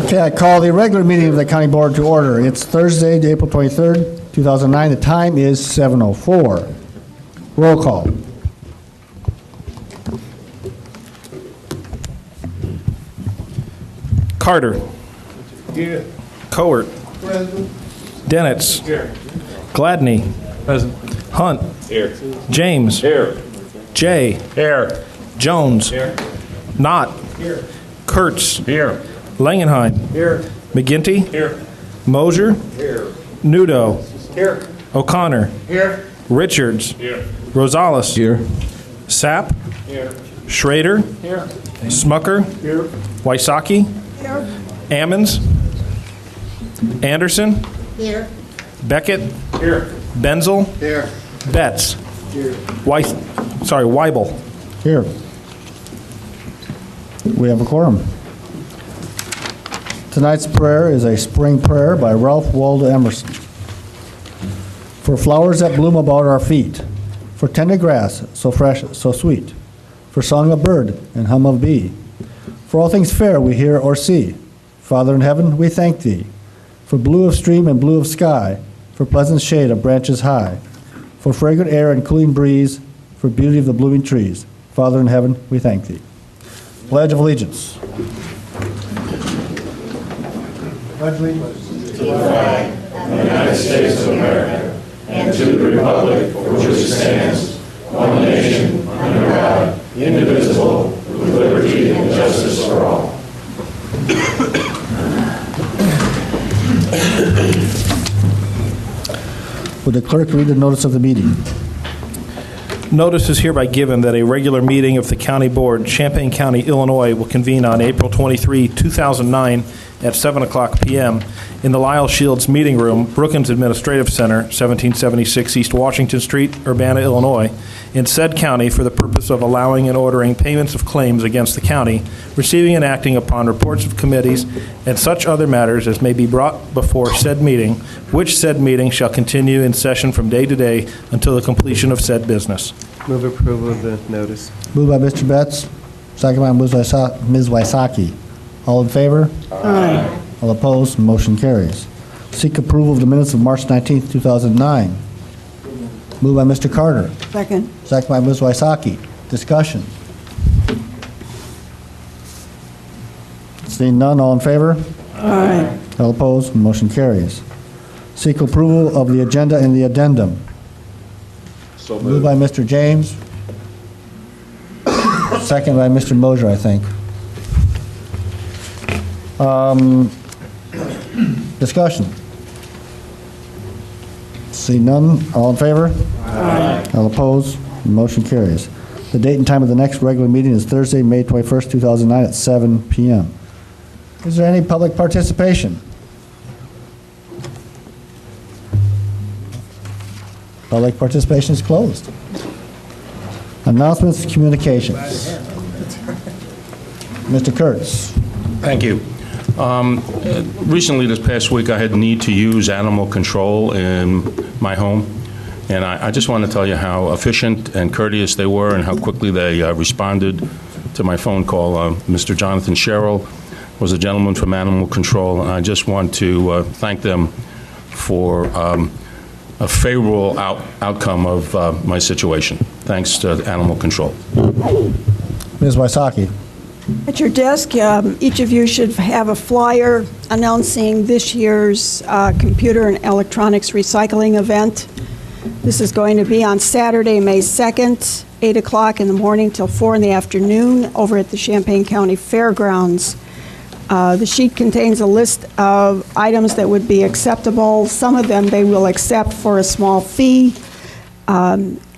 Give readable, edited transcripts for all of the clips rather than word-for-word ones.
Okay, I call the regular meeting of the County Board to order. It's Thursday, April 23rd, 2009. The time is 7:04. Roll call. Carter. Here. Cowart. Present. Denitz. Here. Gladney. Present. Hunt. Here. James. Here. Jay. Here. Jones. Here. Knott. Here. Kurtz. Here. Langenheim. Here. McGinty. Here. Mosier. Here. Nudo. Here. O'Connor. Here. Richards. Here. Rosales. Here. Sapp. Here. Schrader. Here. Smucker. Here. Wysocki. Here. Ammons. Anderson. Here. Beckett. Here. Benzel. Here. Betts. Here. Weibel. Here. We have a quorum. Tonight's prayer is a spring prayer by Ralph Waldo Emerson. For flowers that bloom about our feet, for tender grass so fresh, so sweet, for song of bird and hum of bee, for all things fair we hear or see, Father in heaven, we thank thee, for blue of stream and blue of sky, for pleasant shade of branches high, for fragrant air and cooling breeze, for beauty of the blooming trees. Father in heaven, we thank thee. Pledge of Allegiance. Pledge allegiance. To the flag of the United States of America and to the republic for which it stands, one nation, under God, indivisible, with liberty and justice for all. Would the clerk read the notice of the meeting? Notice is hereby given that a regular meeting of the County Board, Champaign County, Illinois, will convene on April 23, 2009, at 7 o'clock p.m. in the Lyle Shields Meeting Room, Brookings Administrative Center, 1776 East Washington Street, Urbana, Illinois, in said county for the purpose of allowing and ordering payments of claims against the county, receiving and acting upon reports of committees, and such other matters as may be brought before said meeting, which said meeting shall continue in session from day to day until the completion of said business. Move approval of the notice. Moved by Mr. Betts, second by Ms. Wysocki. All in favor? Aye. All opposed? Motion carries. Seek approval of the minutes of March 19th, 2009. Moved by Mr. Carter. Second. Second by Ms. Wysocki. Discussion. Seeing none, all in favor? Aye. All opposed? Motion carries. Seek approval of the agenda and the addendum. So Moved by Mr. James. Second by Mr. Mosier, I think. Discussion. See none, all in favor? Aye. All opposed? Motion carries. The date and time of the next regular meeting is Thursday, May 21st, 2009 at 7 p.m. Is there any public participation? Public participation is closed. Announcements, communications. Mr. Kurtz. Thank you. Recently, this past week, I had need to use animal control in my home, and I just want to tell you how efficient and courteous they were and how quickly they responded to my phone call. Mr. Jonathan Sherrill was a gentleman from Animal Control, and I just want to thank them for a favorable outcome of my situation. Thanks to Animal Control. Ms. Wysocki. At your desk, each of you should have a flyer announcing this year's computer and electronics recycling event. This is going to be on Saturday, May 2nd, 8 o'clock in the morning till 4 in the afternoon over at the Champaign County Fairgrounds. The sheet contains a list of items that would be acceptable. Some of them they will accept for a small fee.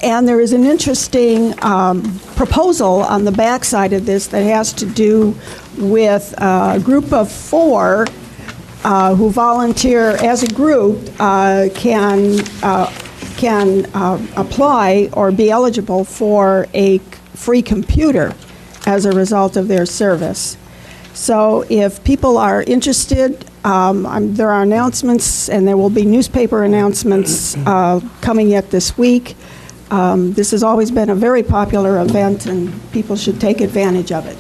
And there is an interesting proposal on the back side of this that has to do with a group of 4 who volunteer as a group can apply or be eligible for a free computer as a result of their service. So if people are interested, there are announcements, and there will be newspaper announcements coming yet this week. This has always been a very popular event, and people should take advantage of it.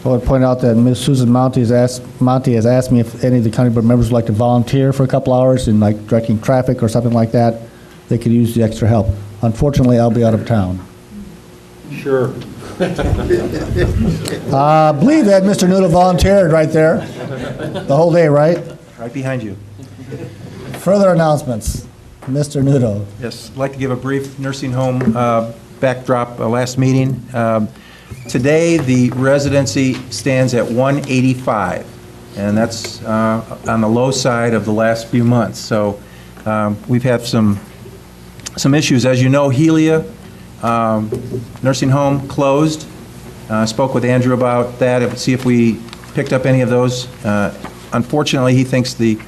I would point out that Ms. Susan Monty has asked me if any of the county board members would like to volunteer for a couple hours in like directing traffic or something like that. They could use the extra help. Unfortunately, I'll be out of town. Sure. I believe that Mr. Noodle volunteered right there. The whole day, right? Right behind you. Further announcements. Mr. Noodle. Yes, I'd like to give a brief nursing home backdrop, last meeting. Today, the residency stands at 185, and that's on the low side of the last few months. So we've had some issues. As you know, Helia nursing home closed. Spoke with Andrew about that, see if we picked up any of those. Unfortunately, he thinks the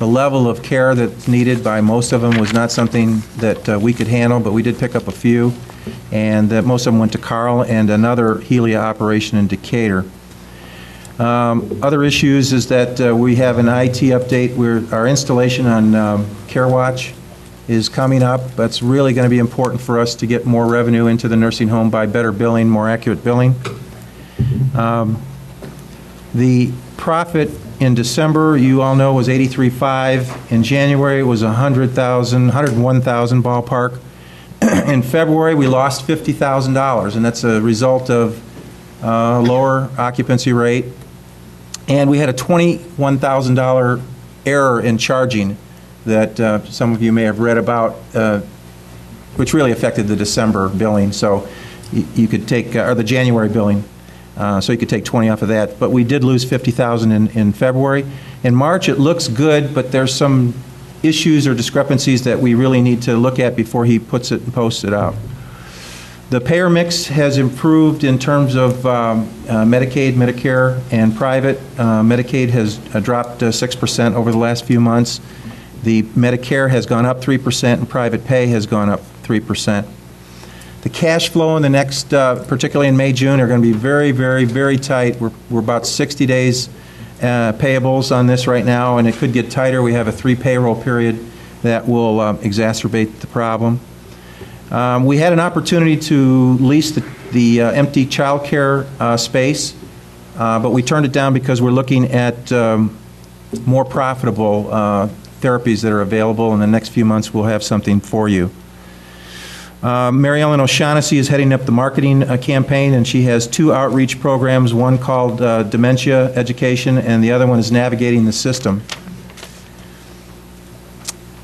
level of care that's needed by most of them was not something that we could handle, but we did pick up a few, and most of them went to Carl and another Helia operation in Decatur. Other issues is that we have an IT update. Our installation on CareWatch is coming up. That's really going to be important for us to get more revenue into the nursing home by better billing, more accurate billing. The profit in December, you all know, was $83,500. In January, it was $101,000 ballpark. In February, we lost $50,000, and that's a result of lower occupancy rate. And we had a $21,000 error in charging that some of you may have read about, which really affected the December billing. So you could take, or the January billing. So you could take 20 off of that. But we did lose $50,000 in February. In March, it looks good, but there's some issues or discrepancies that we really need to look at before he puts it and posts it out. The payer mix has improved in terms of Medicaid, Medicare, and private. Medicaid has dropped 6% over the last few months. The Medicare has gone up 3%, and private pay has gone up 3%. The cash flow in the next, particularly in May, June, are going to be very, very, very tight. We're about 60 days payables on this right now, and it could get tighter. We have a 3 payroll period that will exacerbate the problem. We had an opportunity to lease the empty child care space, but we turned it down because we're looking at more profitable therapies that are available. In the next few months, we'll have something for you. Mary Ellen O'Shaughnessy is heading up the marketing campaign, and she has 2 outreach programs, one called Dementia Education, and the other one is Navigating the System.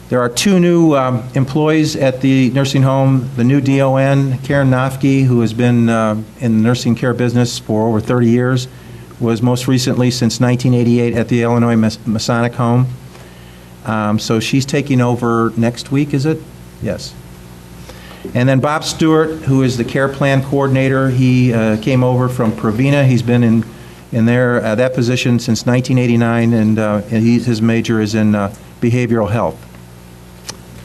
There are 2 new employees at the nursing home. The new DON, Karen Nofke, who has been in the nursing care business for over 30 years, was most recently since 1988 at the Illinois Masonic Home. So she's taking over next week, is it? Yes. And then Bob Stewart, who is the care plan coordinator, he came over from Provena. He's been in that position since 1989, and his major is in behavioral health.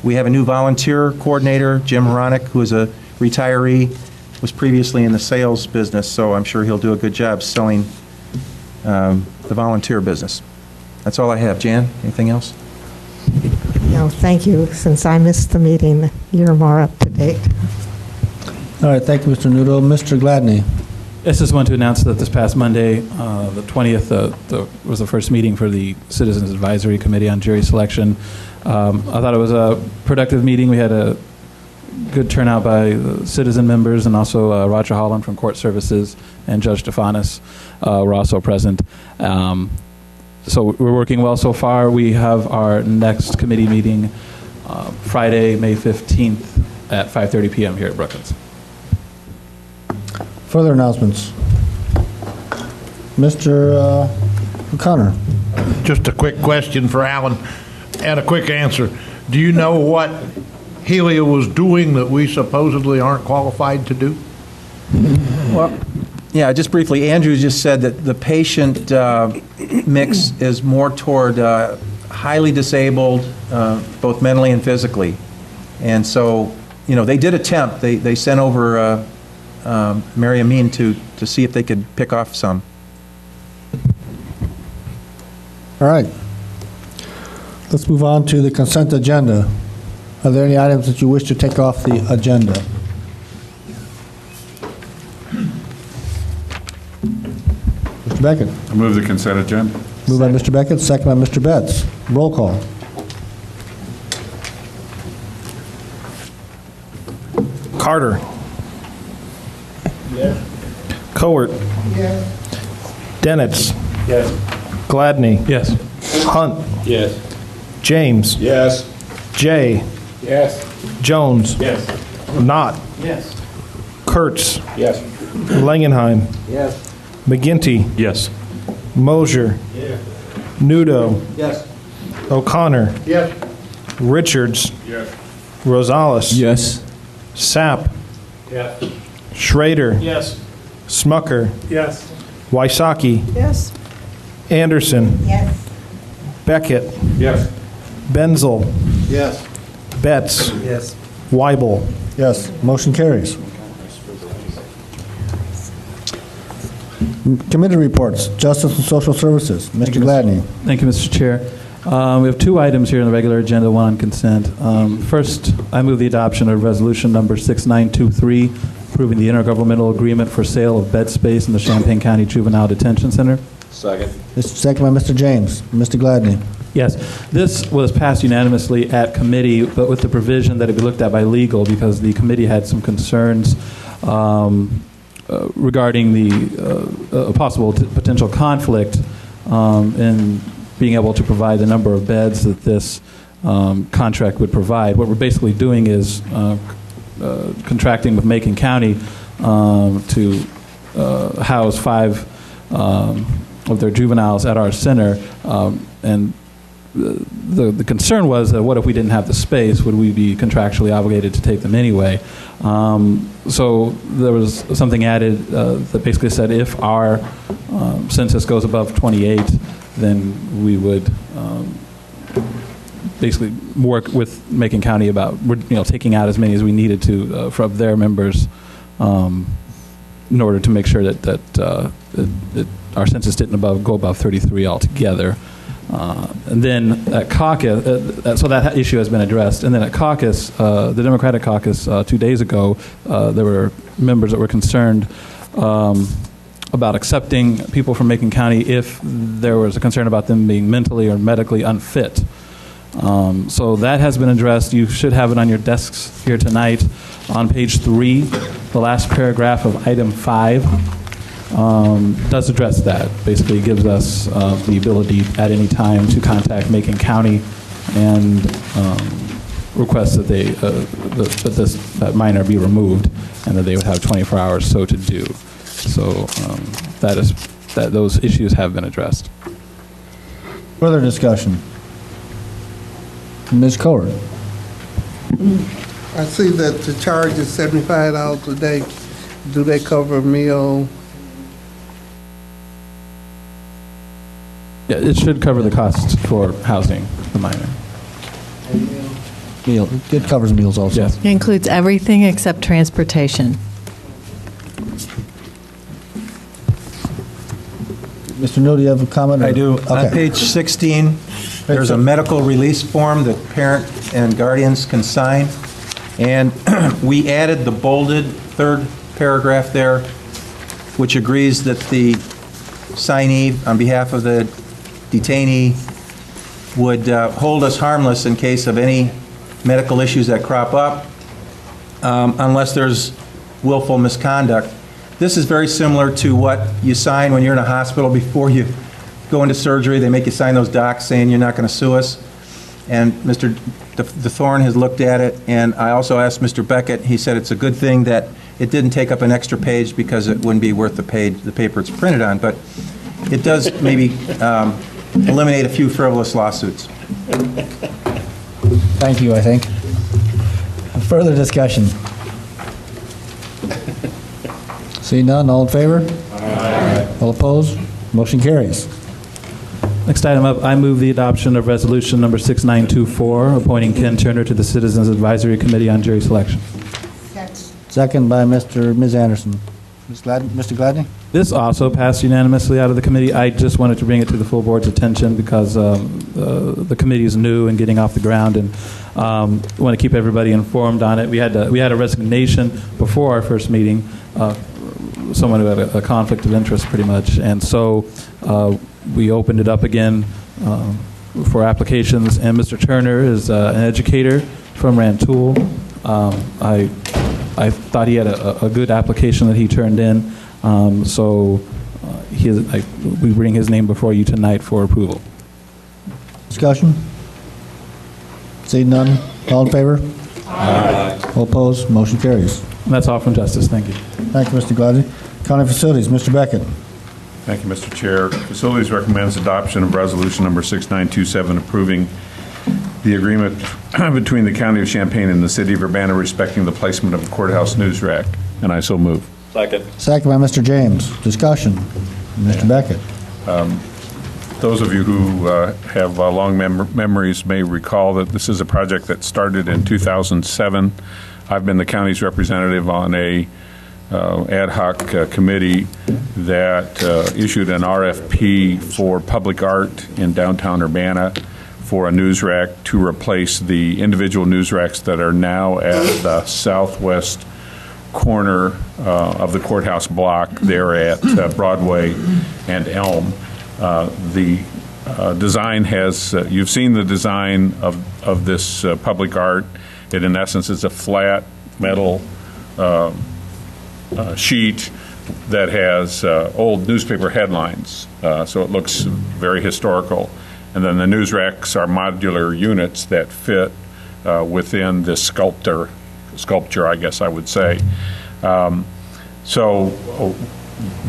We have a new volunteer coordinator, Jim Horonic, who is a retiree, was previously in the sales business, so I'm sure he'll do a good job selling the volunteer business. That's all I have. Jan, anything else? No, thank you. Since I missed the meeting, you're more up to date. All right, thank you, Mr. Noodle. Mr. Gladney. Yes, just want to announce that this past Monday, the 20th, was the first meeting for the Citizens Advisory Committee on Jury Selection. I thought it was a productive meeting. We had a good turnout by the citizen members, and also Roger Holland from Court Services and Judge Stefanis were also present. So we're working well so far. We have our next committee meeting Friday, May 15th at 5:30 p.m. here at Brookins. Further announcements. Mr. O'Connor. Just a quick question for Alan and a quick answer. Do you know what Helia was doing that we supposedly aren't qualified to do? Well, yeah, just briefly, Andrew just said that the patient mix is more toward highly disabled, both mentally and physically. And so, you know, they did attempt. They sent over Mary Amin to see if they could pick off some. All right. Let's move on to the consent agenda. Are there any items that you wish to take off the agenda? Mr. Beckett. I move the consent agenda. Moved by Mr. Beckett, second by Mr. Betts. Roll call. Carter. Cowart. Denitz. Gladney. Yes. Hunt. Yes. James. Yes. Jay. Yes. Jones. Yes. Knott. Yes. Kurtz. Yes. Langenheim. Yes. McGinty. Yes. Mosier. Nudo. Yes. O'Connor. Yes. Richards. Yes. Rosales. Yes. Sapp. Yes. Schrader. Yes. Smucker. Yes. Wysocki. Yes. Anderson. Yes. Beckett. Yes. Benzel. Yes. Betts. Yes. Weibel. Yes, motion carries. Committee reports, Justice and Social Services. Mr. Gladney. Thank you, Mr. Chair. We have two items here on the regular agenda, one on consent. First, I move the adoption of resolution number 6923, approving the intergovernmental agreement for sale of bed space in the Champaign County Juvenile Detention Center. Second. Second by Mr. James. Mr. Gladney. Yes, this was passed unanimously at committee, but with the provision that it be looked at by legal because the committee had some concerns regarding the possible potential conflict in being able to provide the number of beds that this contract would provide. What we're basically doing is contracting with Macon County to house 5 of their juveniles at our center, and the concern was that what if we didn't have the space? Would we be contractually obligated to take them anyway? So there was something added that basically said if our census goes above 28, then we would basically work with Macon County about taking out as many as we needed to from their members in order to make sure that our census didn't go above 33 altogether. And then at caucus, so that issue has been addressed. And then at caucus, the Democratic caucus 2 days ago, there were members that were concerned about accepting people from Macon County if there was a concern about them being mentally or medically unfit. So that has been addressed. You should have it on your desks here tonight. On page 3, the last paragraph of item 5 does address that. Basically gives us the ability at any time to contact Macon County and request that that minor be removed and that they would have 24 hours so to do. So those issues have been addressed. Further discussion. Ms. Cowart. I see that the charge is $75 a day. Do they cover a meal? Yeah, it should cover the costs for housing the minor. Meal. It covers meals also. Yes. It includes everything except transportation. Mr. New, do you have a comment? I do. Okay. On page 16, there's a medical release form that parent and guardians can sign. And we added the bolded third paragraph there, which agrees that the signee, on behalf of the detainee, would hold us harmless in case of any medical issues that crop up, unless there's willful misconduct. This is very similar to what you sign when you're in a hospital before you go into surgery. They make you sign those docs saying you're not going to sue us. And Mr. DeThorne has looked at it, and I also asked Mr. Beckett. He said it's a good thing that it didn't take up an extra page because it wouldn't be worth the paper it's printed on. But it does maybe eliminate a few frivolous lawsuits. Thank you, I think. Further discussion. See none, all in favor? Aye. All opposed? Motion carries. Next item up, I move the adoption of resolution number 6924, appointing Ken Turner to the Citizens Advisory Committee on Jury Selection. Second by Ms. Anderson. Mr. Gladney? This also passed unanimously out of the committee. I just wanted to bring it to the full board's attention because the committee is new and getting off the ground, and want to keep everybody informed on it. We had a resignation before our first meeting someone who had a conflict of interest pretty much. And so we opened it up again for applications, and Mr. Turner is an educator from Rantoul. I thought he had a good application that he turned in, so we bring his name before you tonight for approval. Discussion? Seeing none, all in favor? Aye. All opposed, motion carries. And that's all from Justice. Thank you. Thank you, Mr. Gladzy. County Facilities, Mr. Beckett. Thank you, Mr. Chair. Facilities recommends adoption of resolution number 6927 approving the agreement between the County of Champaign and the City of Urbana respecting the placement of a courthouse news rack, and I so move. Second. Second by Mr. James. Discussion. Mr. Beckett. Those of you who have long memories may recall that this is a project that started in 2007. I've been the county's representative on a ad hoc committee that issued an RFP for public art in downtown Urbana for a news rack to replace the individual news racks that are now at the southwest corner of the courthouse block there at Broadway and Elm. The design has, you've seen the design of this public art. It in essence is a flat metal sheet that has old newspaper headlines, so it looks very historical. And then the news racks are modular units that fit within this sculpture, I guess I would say. So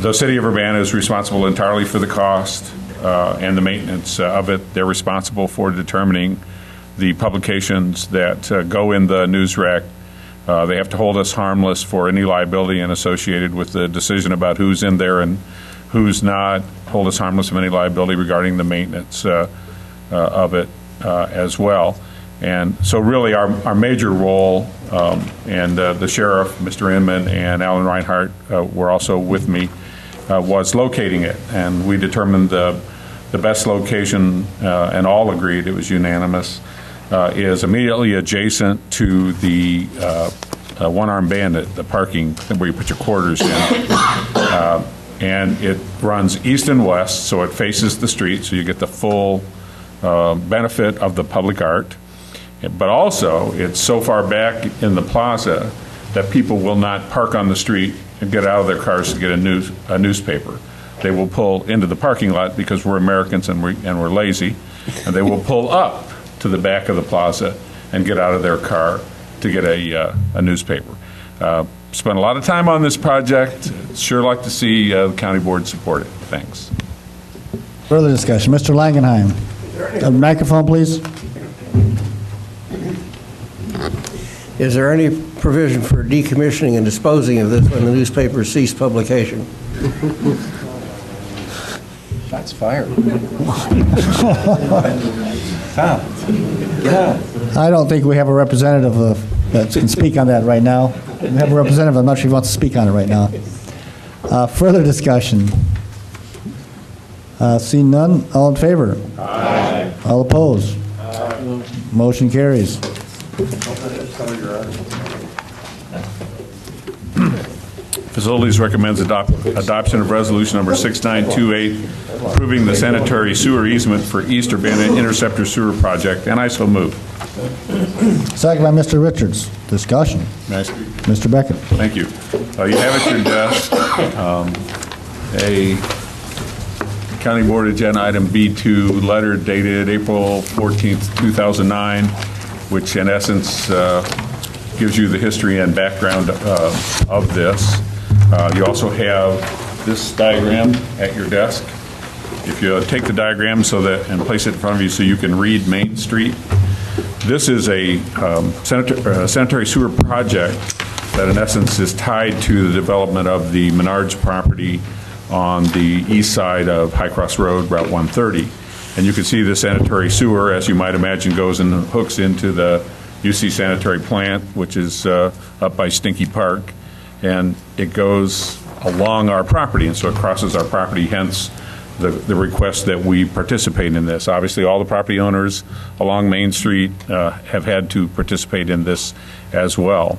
the City of Urbana is responsible entirely for the cost and the maintenance of it. They're responsible for determining the publications that go in the news rack. They have to hold us harmless for any liability and associated with the decision about who's in there and who's not, hold us harmless of any liability regarding the maintenance of it as well. And so really our major role, and the sheriff, Mr. Inman, and Alan Reinhardt were also with me, was locating it. And we determined the best location, and all agreed, it was unanimous, is immediately adjacent to the One-Armed Bandit, the parking where you put your quarters in. And it runs east and west, so it faces the street, so you get the full benefit of the public art. But also, it's so far back in the plaza that people will not park on the street and get out of their cars to get a newspaper. They will pull into the parking lot because we're Americans and we're lazy, and they will pull up to the back of the plaza and get out of their car to get a newspaper. Spent a lot of time on this project. Sure like to see the county board support it. Thanks. Further discussion. Mr. Langenheim. Microphone, please. Is there any provision for decommissioning and disposing of this when the newspaper cease publication? Shots fired. I don't think we have a representative that can speak on that right now. We have a representative. I'm not sure he wants to speak on it right now. Further discussion. Seeing none, all in favor? Aye. All opposed? Aye. Motion carries. Facilities recommends adoption of resolution number 6928 approving the sanitary sewer easement for East Urbana Interceptor Sewer Project, and I so move. Second by Mr. Richards. Discussion. Nice. Mr. Beckett. Thank you. You have at your desk a County Board Agenda Item B2 letter dated April 14th, 2009, which in essence gives you the history and background of this. You also have this diagram at your desk. If you take the diagram and place it in front of you so you can read Main Street, this is a sanitary sewer project that in essence is tied to the development of the Menards property on the east side of High Cross Road, Route 130. And you can see the sanitary sewer, as you might imagine, goes and hooks into the UC sanitary plant, which is up by Stinky Park, and it goes along our property, and so it crosses our property, hence the request that we participate in this. Obviously, all the property owners along Main Street have had to participate in this as well.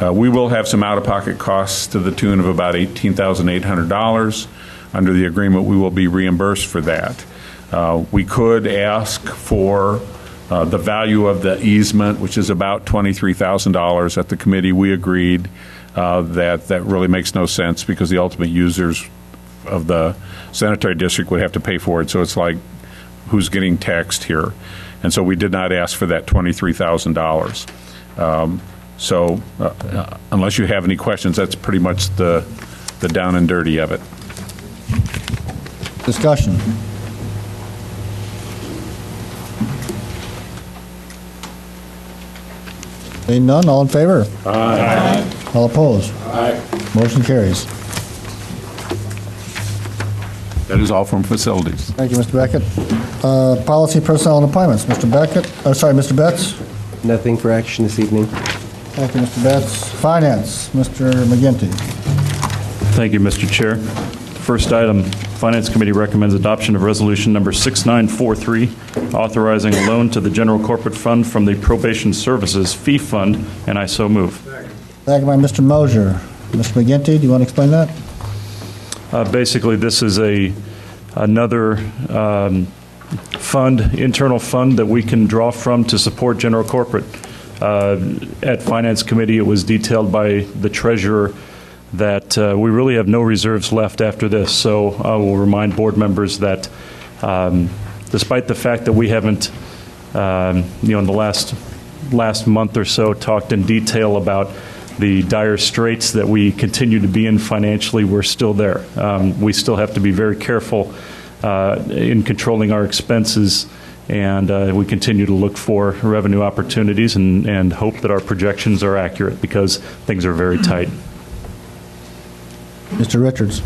We will have some out-of-pocket costs to the tune of about $18,800. Under the agreement, we will be reimbursed for that. We could ask for the value of the easement, which is about $23,000. At the committee, we agreed that really makes no sense because the ultimate users of the sanitary district would have to pay for it. So it's like, who's getting taxed here? And so we did not ask for that $23,000. So unless you have any questions, that's pretty much the down and dirty of it. Discussion. Seeing none, all in favor? Aye. All opposed? Aye. Motion carries. That is all from facilities. Thank you, Mr. Beckett. Policy, personnel, and appointments. Mr. Mr. Betts? Nothing for action this evening. Thank you, Mr. Betts. Finance, Mr. McGinty. Thank you, Mr. Chair. First item, Finance Committee recommends adoption of Resolution Number 6943, authorizing a loan to the General Corporate Fund from the Probation Services Fee Fund, and I so move. Second by Mr. Mosier. Mr. McGinty, do you want to explain that? Basically, this is another fund, internal fund that we can draw from to support General Corporate. At Finance Committee, it was detailed by the treasurer that we really have no reserves left after this. So I will remind board members that despite the fact that we haven't, in the last month or so, talked in detail about the dire straits that we continue to be in financially, we're still there. We still have to be very careful in controlling our expenses, and we continue to look for revenue opportunities and hope that our projections are accurate because things are very tight. Mr. Richards.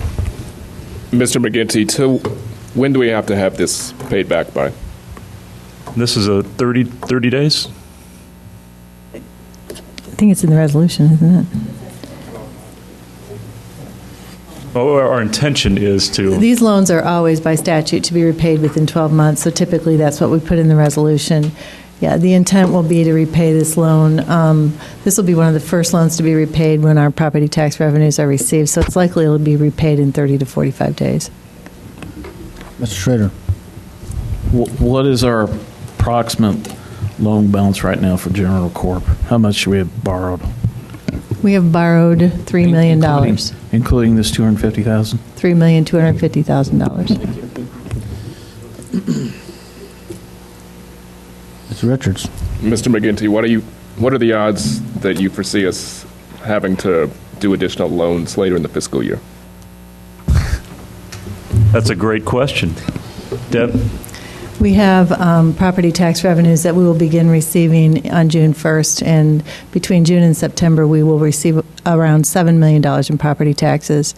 Mr. McGinty, till when do we have to have this paid back by? This is a 30 days? I think it's in the resolution, isn't it? Well, our intention is to... These loans are always by statute to be repaid within 12 months, so typically that's what we put in the resolution. Yeah, the intent will be to repay this loan. This will be one of the first loans to be repaid when our property tax revenues are received, so it's likely it'll be repaid in 30 to 45 days. Mr. Schrader. What is our approximate loan balance right now for General Corp? How much we have borrowed? We have borrowed $3 million. Including this $250,000? $3,250,000. Mr. Richards. Mr. McGinty, what are the odds that you foresee us having to do additional loans later in the fiscal year? That's a great question. Deb? We have property tax revenues that we will begin receiving on June 1st, and between June and September, we will receive around $7 million in property taxes,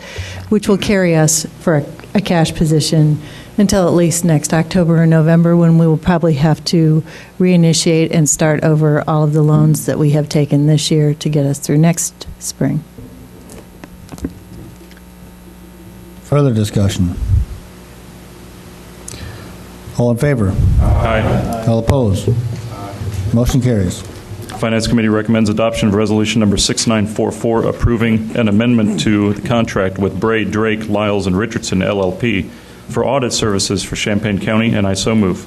which will carry us for a cash position until at least next October or November, when we will probably have to reinitiate and start over all of the loans that we have taken this year to get us through next spring. Further discussion? All in favor? Aye. All opposed? Motion carries. Finance Committee recommends adoption of Resolution Number 6944, approving an amendment to the contract with Bray, Drake, Lyles, and Richardson, LLP, for audit services for Champaign County, and I so move.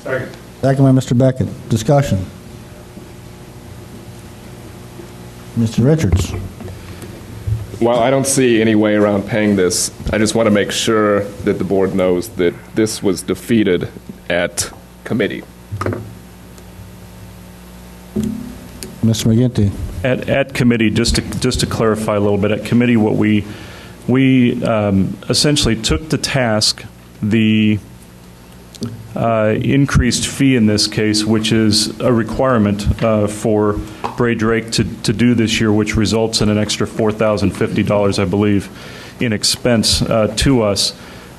Second by Mr. Beckett. Discussion? Mr. Richards. While I don't see any way around paying this, I just want to make sure that the board knows that this was defeated at committee. Mr. McGinty. At committee, just to clarify a little bit, at committee, what we essentially took to task the increased fee in this case, which is a requirement for Bray Drake to do this year, which results in an extra $4,050, I believe, in expense to us.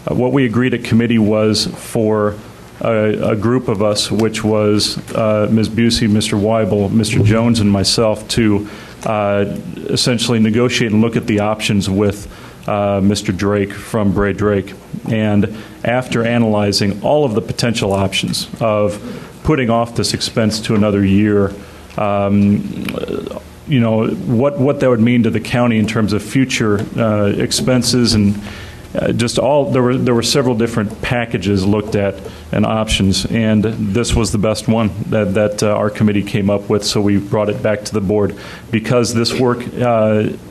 What we agreed at committee was for a group of us, which was Ms. Busey, Mr. Weibel, Mr. Jones, and myself, to essentially negotiate and look at the options with Mr. Drake from Bray Drake. And after analyzing all of the potential options of putting off this expense to another year, you know, what that would mean to the county in terms of future expenses and just all, there were several different packages looked at and options, and this was the best one that our committee came up with, so we brought it back to the board because this work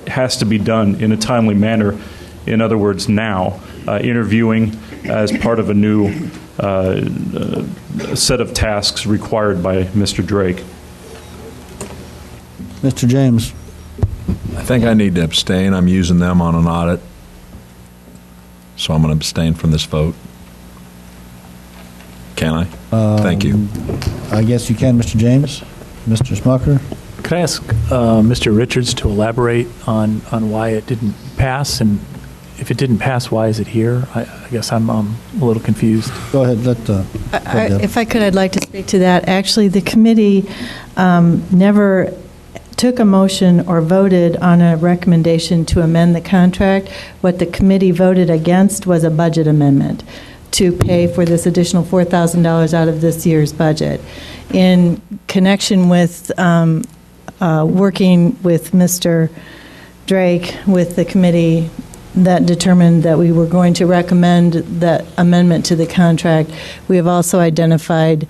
has to be done in a timely manner. In other words, now, interviewing as part of a new set of tasks required by Mr. Drake. Mr. James. I think I need to abstain. I'm using them on an audit. So I'm going to abstain from this vote. Can I? Thank you. I guess you can, Mr. James. Mr. Smucker? Could I ask Mr. Richards to elaborate on why it didn't pass? And if it didn't pass, why is it here? I guess I'm a little confused. Go ahead. If I could, I'd like to speak to that. Actually, the committee never took a motion or voted on a recommendation to amend the contract. What the committee voted against was a budget amendment to pay for this additional $4,000 out of this year's budget. In connection with working with Mr. Drake with the committee that determined that we were going to recommend that amendment to the contract, we have also identified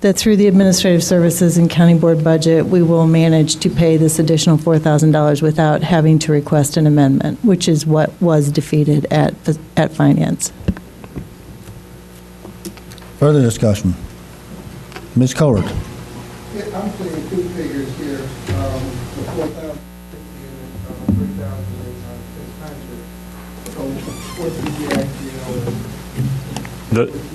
that through the administrative services and county board budget, we will manage to pay this additional $4,000 without having to request an amendment, which is what was defeated at finance. Further discussion. Ms. Coward. I'm seeing two figures here, the 4,050 and 3,600. So what did you actually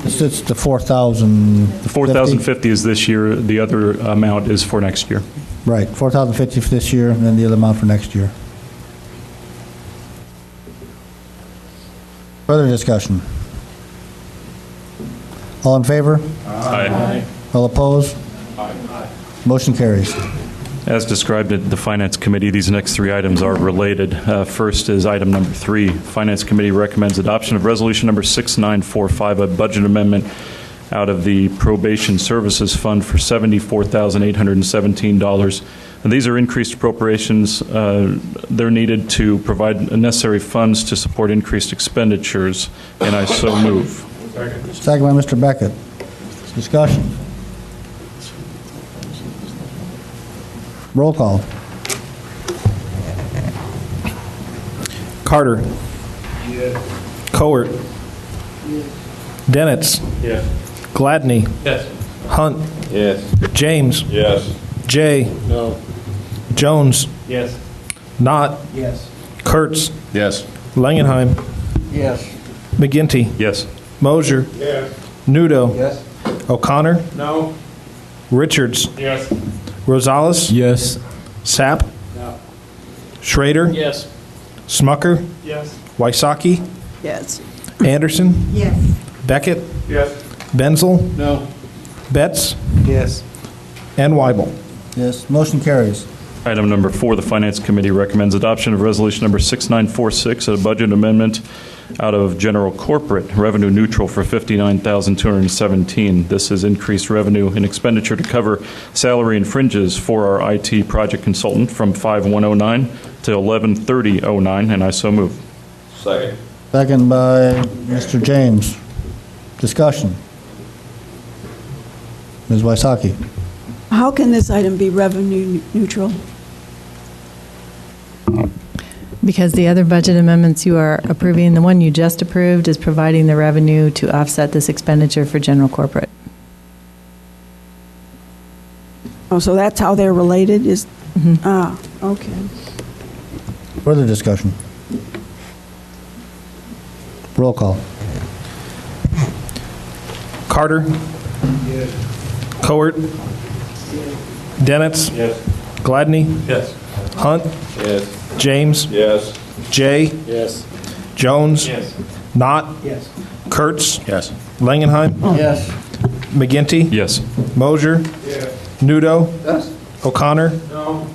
It's the 4,000. The 4,050 is this year. The other amount is for next year. Right, 4,050 for this year, and then the other amount for next year. Further discussion. All in favor? Aye. All opposed? Motion carries. As described at the Finance Committee, these next three items are related. First is item number 3. Finance Committee recommends adoption of Resolution number 6945, a budget amendment out of the Probation Services Fund for $74,817. And these are increased appropriations. They're needed to provide necessary funds to support increased expenditures, and I so move. Second by Mr. Beckett. Discussion. Roll call. Carter. Yes. Cowart. Denitz. Yes. Gladney. Yes. Hunt. Yes. James. Yes. Jay. No. Jones. Yes. Knott. Yes. Kurtz. Yes. Langenheim. Yes. McGinty. Yes. Mosier. Yes. Nudo. Yes. O'Connor. No. Richards. Yes. Rosales. Yes. Sapp. No. Schrader. Yes. Smucker. Yes. Wysocki. Yes. Anderson. Yes. Beckett. Yes. Benzel. No. Betts. Yes. And Weibel. Yes, motion carries. Item number 4, the Finance Committee recommends adoption of Resolution number 6946, a budget amendment out of General Corporate, revenue neutral for $59,217. This is increased revenue and expenditure to cover salary and fringes for our IT project consultant from 5/109 to 11/30/09, and I so move. Second. Second by Mr. James. Discussion. Ms. Wysocki. How can this item be revenue neutral? Because the other budget amendments you are approving, the one you just approved is providing the revenue to offset this expenditure for general corporate. Oh, so that's how they're related is, okay. Further discussion. Roll call. Carter. Yes. Cowart. Denitz. Yes. Gladney. Yes. Hunt. Yes. James. Yes. Jay. Yes. Jones. Yes. Knott. Yes. Kurtz. Yes. Langenheim. Yes. McGinty. Yes. Mosier. Yes. Nudo. Yes. O'Connor. No.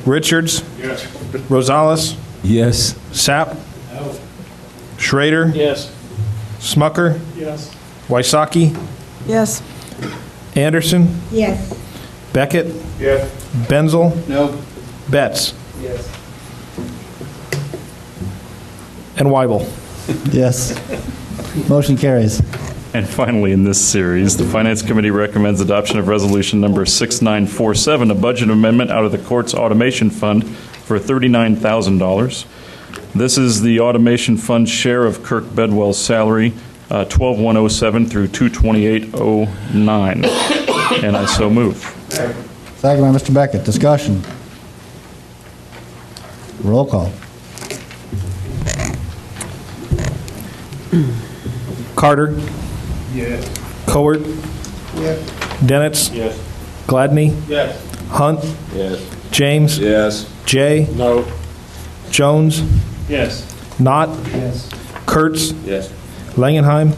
Richards. Yes. Rosales. Yes. Sapp. No. Schrader? Yes. Smucker? Yes. Wysocki? Yes. Anderson? Yes. Beckett? Yes. Benzel? No. Betts? Yes. And Weibel? Yes. Motion carries. And finally, in this series, the Finance Committee recommends adoption of Resolution Number 6947, a budget amendment out of the Courts Automation Fund for $39,000. This is the Automation Fund share of Kirk Bedwell's salary, 12/107 through 2/28/09. And I so move. Second by Mr. Beckett. Discussion. Roll call. Carter? Yes. Cowart? Yes. Dennett? Yes. Gladney? Yes. Hunt? Yes. James? Yes. Jay? No. Jones? Yes. Knott? Yes. Kurtz? Yes. Langenheim?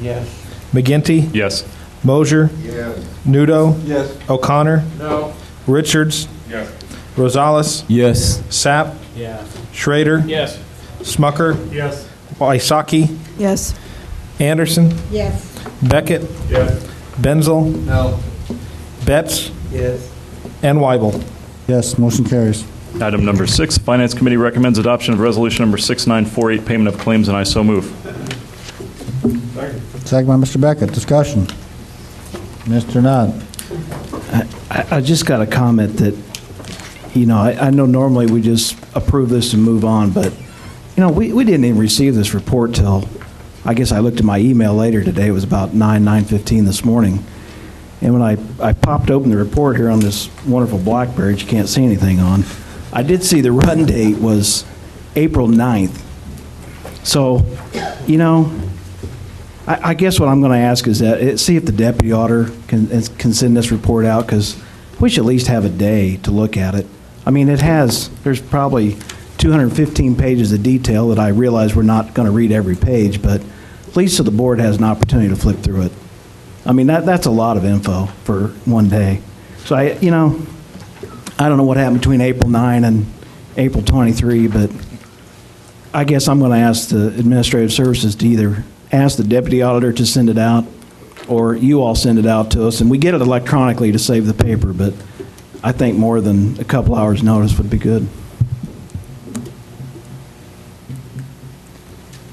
Yes. McGinty? Yes. Mosier? Yes. Nudo? Yes. O'Connor? No. Richards? Yes. Rosales? Yes. Sapp? Yeah. Schrader? Yes. Smucker? Yes. Wysocki? Yes. Anderson? Yes. Beckett? Yes. Benzel? No. Betts? Yes. And Weibel? Yes, motion carries. Item number 6, Finance Committee recommends adoption of Resolution Number 6948, payment of claims, and I so move. Second by Mr. Beckett. Discussion. Mr. Knott. I just got a comment that, I know normally we just approve this and move on, but, we didn't even receive this report till, I guess I looked at my email later today. It was about 9:15 this morning. And when I popped open the report here on this wonderful BlackBerry that you can't see anything on, I did see the run date was April 9th. So, I guess what I'm going to ask is that, see if the deputy auditor can send this report out, because we should at least have a day to look at it. I mean, there's probably 215 pages of detail that I realize we're not going to read every page, but at least so the board has an opportunity to flip through it. I mean, that's a lot of info for one day. So I don't know what happened between April 9 and April 23, but I guess I'm going to ask the Administrative Services to either ask the deputy auditor to send it out, or you all send it out to us, and we get it electronically to save the paper, but I think more than a couple hours' notice would be good.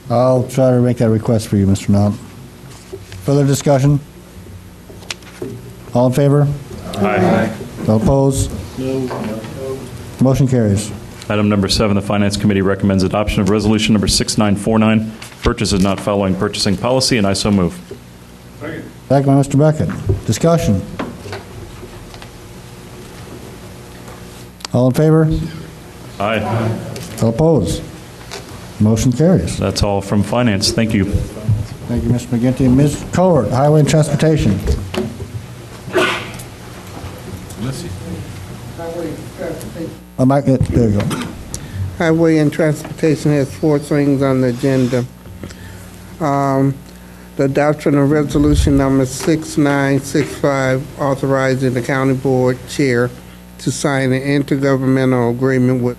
I'll try to make that request for you, Mr. Knott. Further discussion? All in favor? Aye. All opposed? No. Motion carries. Item number 7, the Finance Committee recommends adoption of Resolution Number 6949, purchases not following purchasing policy, and I so move. Second by Mr. Beckett. Discussion? All in favor? Aye. All opposed? Motion carries. That's all from Finance. Thank you. Thank you, Mr. McGinty. Ms. Cowart, Highway and Transportation. There you go. Highway and Transportation has 4 things on the agenda. The adoption of resolution number 6965, authorizing the county board chair to sign an intergovernmental agreement with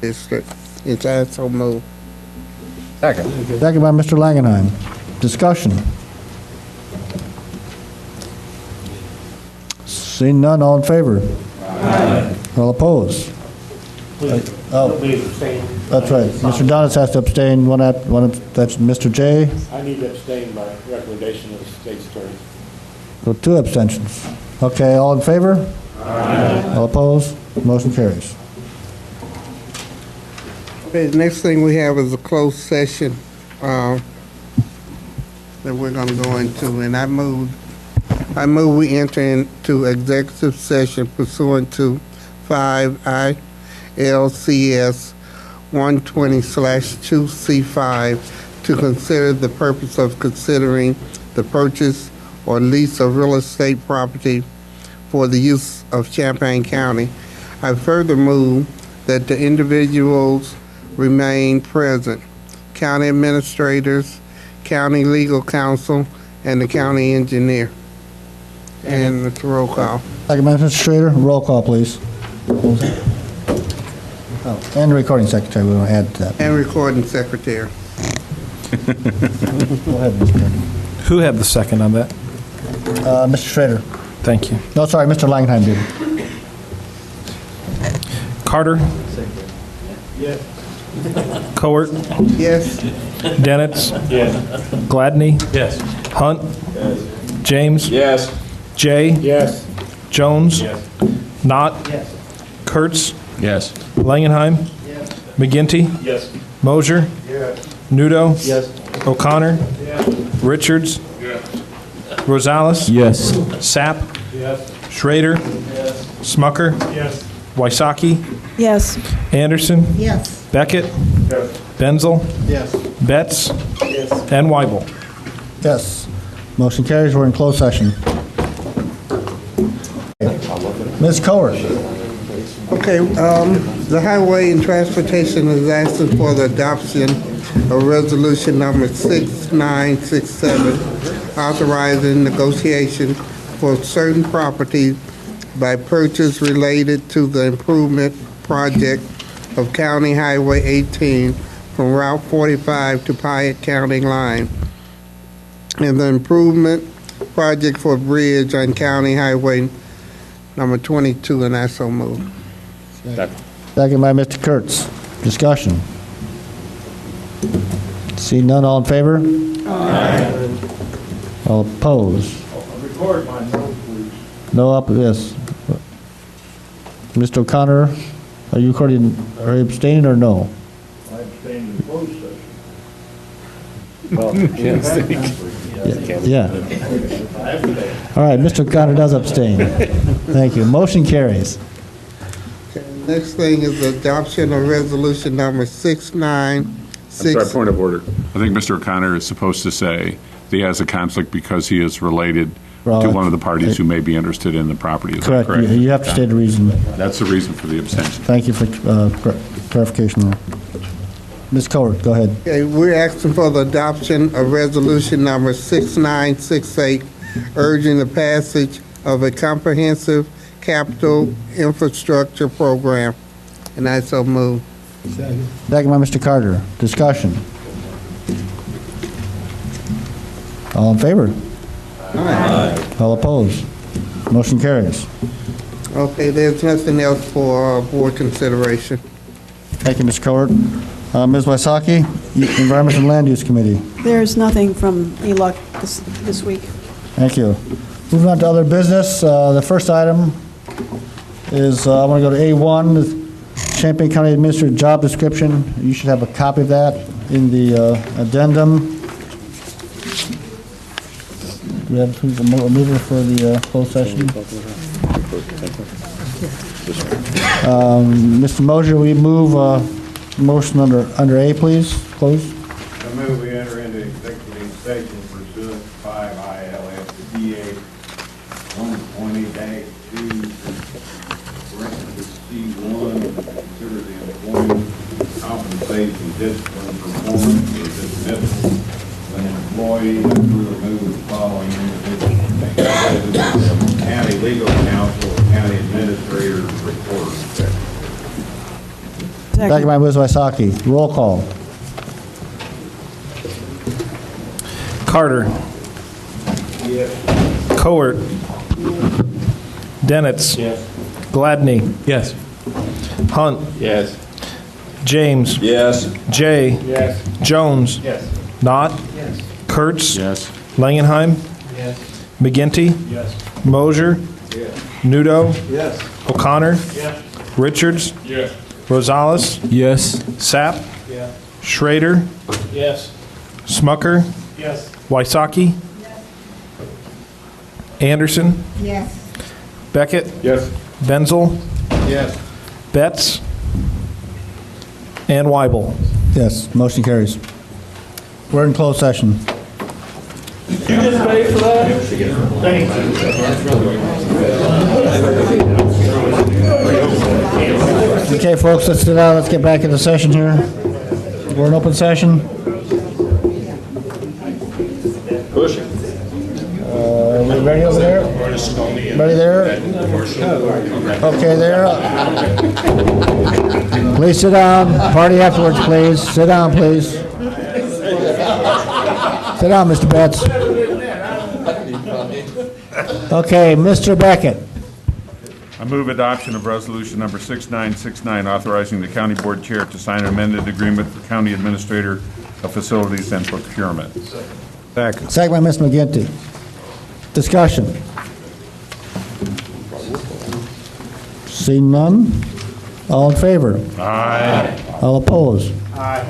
district. It's also moved. Second. Second by Mr. Langenheim. Discussion. Seeing none, all in favor? Aye. All opposed? That's right. Mr. Donis has to abstain. That's Mr. J. I need to abstain by recommendation of the state's attorney. So 2 abstentions. Okay, all in favor? Aye. All opposed? Motion carries. Okay, the next thing we have is a closed session that we're going to go into, and I move we enter into executive session pursuant to 5 ILCS 120/2C5 to consider the purpose of considering the purchase or lease of real estate property for the use of Champaign County. I further move that the individuals remain present: county administrators, county legal counsel, and the county engineer. And it's a roll call. Second by Mr. Schrader. Roll call, please. Oh, and the recording secretary, we will add to that. And recording secretary. Go ahead, Mr. Attorney. Who had the second on that? Mr. Schrader. Thank you. No, sorry, Mr. Langenheim did. Carter? Yes. Cowart? Yes. Dennett? Yes. Gladney? Yes. Hunt? James? Yes. Jay? Yes. Jones? Yes. Knott? Yes. Kurtz? Yes. Langenheim? Yes. McGinty? Yes. Mosier? Yes. Nudo? Yes. O'Connor? Yes. Richards? Yes. Rosales? Yes. Sapp? Yes. Schrader? Yes. Smucker? Yes. Wysocki? Yes. Anderson? Yes. Beckett? Yes. Benzel? Yes. Betts? Yes. And Weibel. Yes. Motion carries. We're in closed session. Ms. Cowart. Okay, the Highway and Transportation is asking for the adoption of resolution number 6967, authorizing negotiation for certain properties by purchase related to the improvement project of County Highway 18 from Route 45 to Piatt County line, and the improvement project for bridge on County Highway number 22, and I so move. Second by Mr. Kurtz. Discussion. See none, all in favor? Aye. All opposed? Record my note, please. No up, yes. Mr. O'Connor, are you recording, are you abstaining or no? I abstained in closed session. Well, can't speak. Yeah. All right, Mr. O'Connor does abstain. Thank you. Motion carries. Next thing is the adoption of resolution number I'm sorry, 696. point of order. I think Mr. O'Connor is supposed to say that he has a conflict because he is related to Well, one of the parties who may be interested in the property. Is that Correct. correct? You have to state the reason. That's the reason for the abstention. Thank you for clarification there. Ms. Cowart, go ahead. Okay, we're asking for the adoption of resolution number 6968, urging the passage of a comprehensive capital infrastructure program, and I so move. Second by Mr. Carter. Discussion. All in favor? Aye. All opposed? Motion carries. Okay, there's nothing else for board consideration. Thank you, Ms. Cowart. Ms. Wysocki, Environment and Land Use Committee. There's nothing from ELUC this week. Thank you. Moving on to other business, the first item is, I want to go to A1, the Champaign County Administrator job description. You should have a copy of that in the addendum. Do we have a mover for the closed session? Mr. Mosier, we move motion under A, please, close. I move we enter into executive session pursuant to 5 ILS DA 120-2, parentheses C1, consider the employment compensation, discipline, performance, or dismissal when an employee is removed the following individuals: county legal counsel, county administrator, recorder. Second by Ms. Wysocki. Roll call. Carter? Yes. Cowart? Dennett? Yes. Gladney? Yes. Hunt? Yes. James? Yes. Jay? Yes. Jones? Yes. Knott? Yes. Kurtz? Yes. Langenheim? Yes. McGinty? Yes. Mosier? Yes. Nudo? Yes. O'Connor? Yes. Richards? Yes. Rosales? Yes. Sapp? Yes. Schrader? Yes. Smucker? Yes. Wysocki? Anderson? Yes. Beckett? Yes. Benzel? Yes. Betts? And Weibel. Yes, motion carries. We're in closed session. You just paid for that? Thank Okay, folks, let's sit down. Let's get back into session here. We're in open session. Push it. Are we ready over there? Ready there? Okay, there. Please sit down. Party afterwards, please. Sit down, please. Sit down, Mr. Betts. Okay, Mr. Beckett. I move adoption of resolution number 6969, authorizing the county board chair to sign an amended agreement for county administrator of facilities and procurement. Second by Ms. McGinty. Discussion. Seeing none? All in favor? Aye. All opposed? Aye.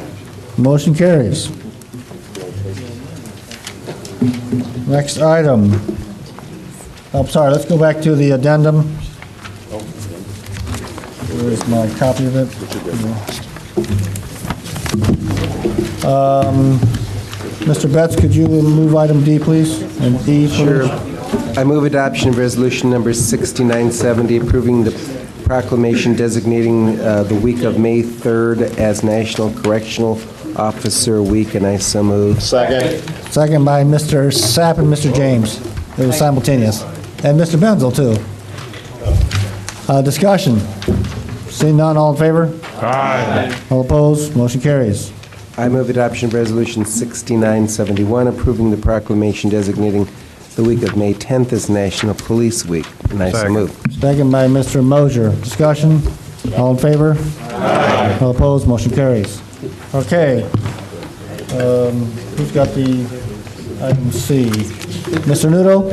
Motion carries. Next item. Oh, sorry, let's go back to the addendum. Where's my copy of it? Mr. Betts, could you move item D, please? And E, please? Sure. I move adoption of resolution number 6970, approving the proclamation designating the week of May 3rd as National Correctional Officer Week, and I so move. Second. Second by Mr. Sapp and Mr. James. It was simultaneous. And Mr. Benzel, too. Discussion. Seeing none, all in favor? Aye. All opposed? Motion carries. I move adoption of resolution 6971, approving the proclamation designating the week of May 10th as National Police Week, and I so move. Second by Mr. Mosier. Discussion. All in favor? Aye. All opposed? Motion carries. Okay. Who's got the item C? Mr. Nudo?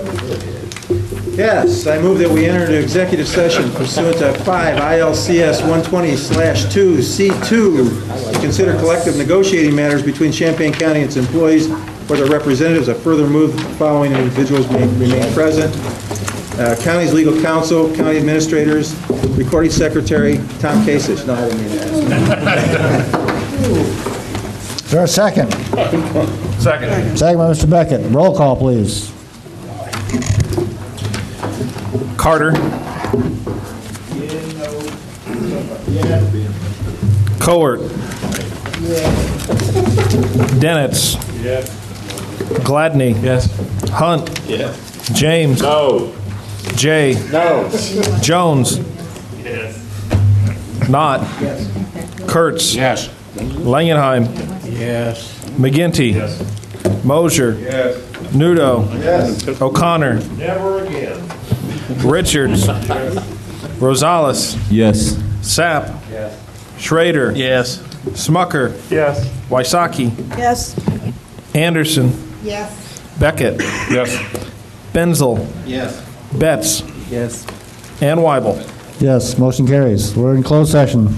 Yes, I move that we enter into executive session pursuant to 5 ILCS 120/2C2 to consider collective negotiating matters between Champaign County and its employees or their representatives. I further move that the following individuals may remain present. County's legal counsel, county administrators, recording secretary, Tom Kasich. No, I didn't mean that. Is there a second? Second. Second by Mr. Beckett. Roll call, please. Carter. Cowart. Dennett's. Yes. Gladney. Yes. Hunt. Yes. James. No. Jay. No. Jones. Yes. Knott. Kurtz. Yes. Langenheim. Yes. McGinty. Yes. Mosier. Yes. Nudo. Yes. O'Connor. Never again. Richards. Rosales. Yes. Sapp. Yes. Schrader. Yes. Smucker. Yes. Wysocki. Yes. Anderson. Yes. Beckett. Yes. Benzel. Yes. Betts. Yes. And Weibel. Yes, motion carries. We're in closed session.